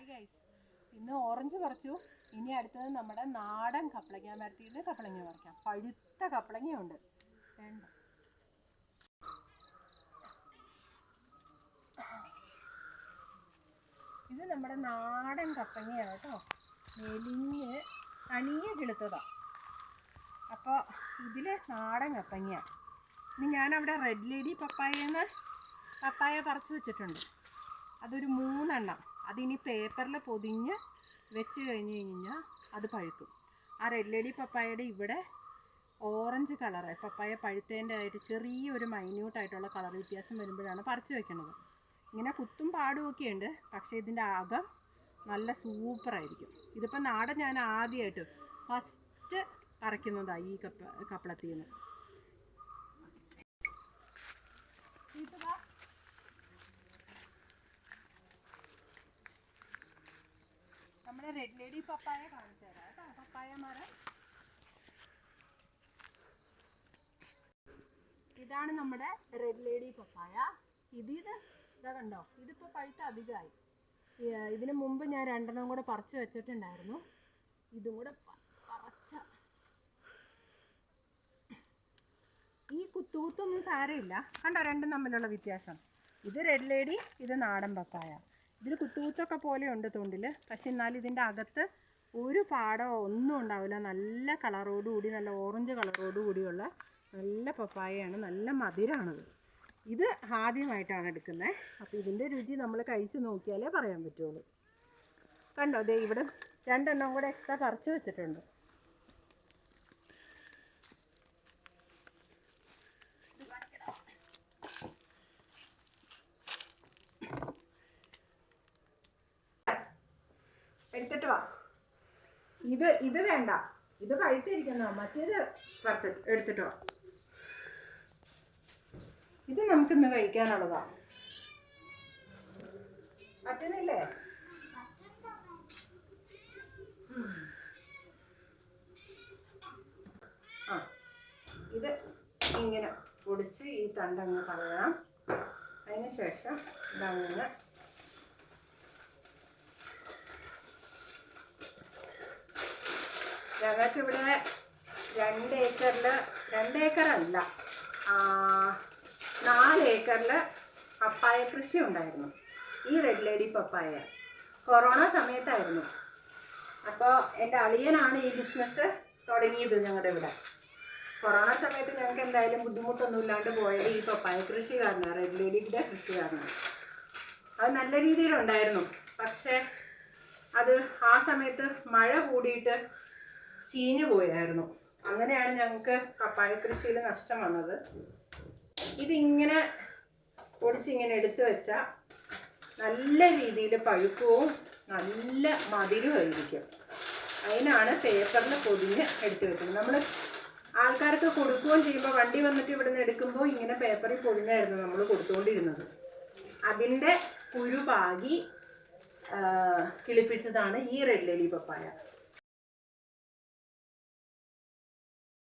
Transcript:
Hi guys, ഇന്ന് orange പറിച്ചു. ഇനി അടുത്തത് നമ്മുടെ നാടൻ കപ്പളങ്ങ മരത്തിൽ നിന്ന് കപ്പളങ്ങ പറിക്കാം. പഴുത്ത കപ്പളങ്ങയുണ്ട്. വേണ്ട, ഇത് നമ്മുടെ നാടൻ കപ്പളങ്ങയാണ് കേട്ടോ. മെലിഞ്ഞ് തനിയെ കിളുത്തതാണ്. അപ്പോൾ ഇതിൽ നാടൻ കപ്പങ്ങയാണ്. ഇനി ഞാനവിടെ റെഡ് ലേഡി പപ്പായന്ന് പപ്പായ പറിച്ചു വെച്ചിട്ടുണ്ട്. അതൊരു 3 എണ്ണം. അതിനി പേപ്പറിൽ പൊതിഞ്ഞ് വെച്ച് കഴിഞ്ഞ് കഴിഞ്ഞാൽ അത് പഴുക്കും. ആ റെഡ് ലേഡി പപ്പായയുടെ ഇവിടെ ഓറഞ്ച് കളറ്, പപ്പായ പഴുത്തേൻ്റെതായിട്ട് ചെറിയൊരു മൈന്യൂട്ടായിട്ടുള്ള കളർ വ്യത്യാസം വരുമ്പോഴാണ് പറിച്ച് വെക്കുന്നത്. ഇങ്ങനെ കുത്തും പാടുമൊക്കെ ഉണ്ട്, പക്ഷേ ഇതിൻ്റെ അകം നല്ല സൂപ്പറായിരിക്കും. ഇതിപ്പോൾ നാടൻ ഞാൻ ആദ്യമായിട്ട് ഫസ്റ്റ് പറിക്കുന്നതാണ് ഈ കപ്പളത്തിൽ നിന്ന്. നമ്മുടെ റെഡ് ലേഡി പപ്പായ കാണിച്ചു തരാം കേട്ടോ. പപ്പായ മരം ഇതാണ് നമ്മുടെ റെഡ് ലേഡി പപ്പായ. ഇതാ കണ്ടോ, ഇതിപ്പോൾ പഴുത്ത അധികമായി. ഇതിന് മുമ്പ് ഞാൻ 2 എണ്ണം കൂടെ പറിച്ച് വെച്ചിട്ടുണ്ടായിരുന്നു. ഇതും കൂടെ പറിച്ച ഈ കുത്തുകുത്തൊന്നും സാരമില്ല. കണ്ടോ രണ്ടും തമ്മിലുള്ള വ്യത്യാസം. ഇത് റെഡ് ലേഡി, ഇത് നാടൻ പപ്പായ. ഇതിൽ കുത്തുകുത്തൊക്കെ പോലെ ഉണ്ട് തൊണ്ടിൽ, പക്ഷെ എന്നാലും ഇതിൻ്റെ അകത്ത് ഒരു പാടോ ഒന്നും ഉണ്ടാവില്ല. നല്ല കളറോടുകൂടി, നല്ല ഓറഞ്ച് കളറോടുകൂടിയുള്ള നല്ല പപ്പായയാണ്. നല്ല മധുരമാണത്. ഇത് ആദ്യമായിട്ടാണ് എടുക്കുന്നത്. അപ്പോൾ ഇതിൻ്റെ രുചി നമ്മൾ കഴിച്ച് നോക്കിയാലേ പറയാൻ പറ്റുള്ളൂ. കണ്ടോ, ദേ ഇവിടെ 2 എണ്ണം കൂടെ എക്സ്ട്രാ പറിച്ച് വെച്ചിട്ടുണ്ട്. എടുത്തിട്ട് വാ. ഇത് വേണ്ട, ഇത് പഴുത്തിരിക്കുന്നോ, മറ്റേത് പറിച്ച് എടുത്തിട്ട് വാ. ഇത് നമുക്കിന്ന് കഴിക്കാനുള്ളതാ. പറ്റുന്നില്ലേ? ആ, ഇത് ഇങ്ങനെ പൊടിച്ച് ഈ തണ്ടങ്ങ് കളയണം. അതിന് ശേഷം ഇതങ്ങനെ ഞങ്ങൾക്കിവിടെ 2 ഏക്കറിൽ 2 ഏക്കറല്ല 4 ഏക്കറിൽ പപ്പായ കൃഷി ഉണ്ടായിരുന്നു. ഈ റെഡ് ലേഡി പപ്പായ കൊറോണ സമയത്തായിരുന്നു. അപ്പോൾ എൻ്റെ അളിയനാണ് ഈ ബിസിനസ് തുടങ്ങിയത് ഞങ്ങളുടെ ഇവിടെ. കൊറോണ സമയത്ത് ഞങ്ങൾക്ക് എന്തായാലും ബുദ്ധിമുട്ടൊന്നും ഇല്ലാണ്ട് പോയത് ഈ പപ്പായ കൃഷി കാരണമാണ്, റെഡ് ലേഡിയുടെ കൃഷി കാരണമാണ്. അത് നല്ല രീതിയിലുണ്ടായിരുന്നു. പക്ഷേ അത് ആ സമയത്ത് മഴ കൂടിയിട്ട് ചീഞ്ഞു പോയായിരുന്നു. അങ്ങനെയാണ് ഞങ്ങൾക്ക് പപ്പായ കൃഷിയിൽ നഷ്ടം വന്നത്. ഇതിങ്ങനെ പൊടിച്ചിങ്ങനെ എടുത്തു വെച്ചാൽ നല്ല രീതിയിൽ പഴുക്കവും നല്ല മധുരമായിരിക്കും. അതിനാണ് പേപ്പറിൽ പൊതിഞ്ഞ് എടുത്തു വെക്കുന്നത്. നമ്മൾ ആൾക്കാർക്ക് കൊടുക്കുകയും ചെയ്യുമ്പോൾ വണ്ടി വന്നിട്ട് ഇവിടെ നിന്ന് എടുക്കുമ്പോൾ ഇങ്ങനെ പേപ്പറിൽ പൊതിഞ്ഞായിരുന്നു നമ്മൾ കൊടുത്തുകൊണ്ടിരുന്നത്. അതിൻ്റെ കുരു പാകി കിളിപ്പിച്ചതാണ് ഈ റെഡ് ലേഡി പപ്പായ.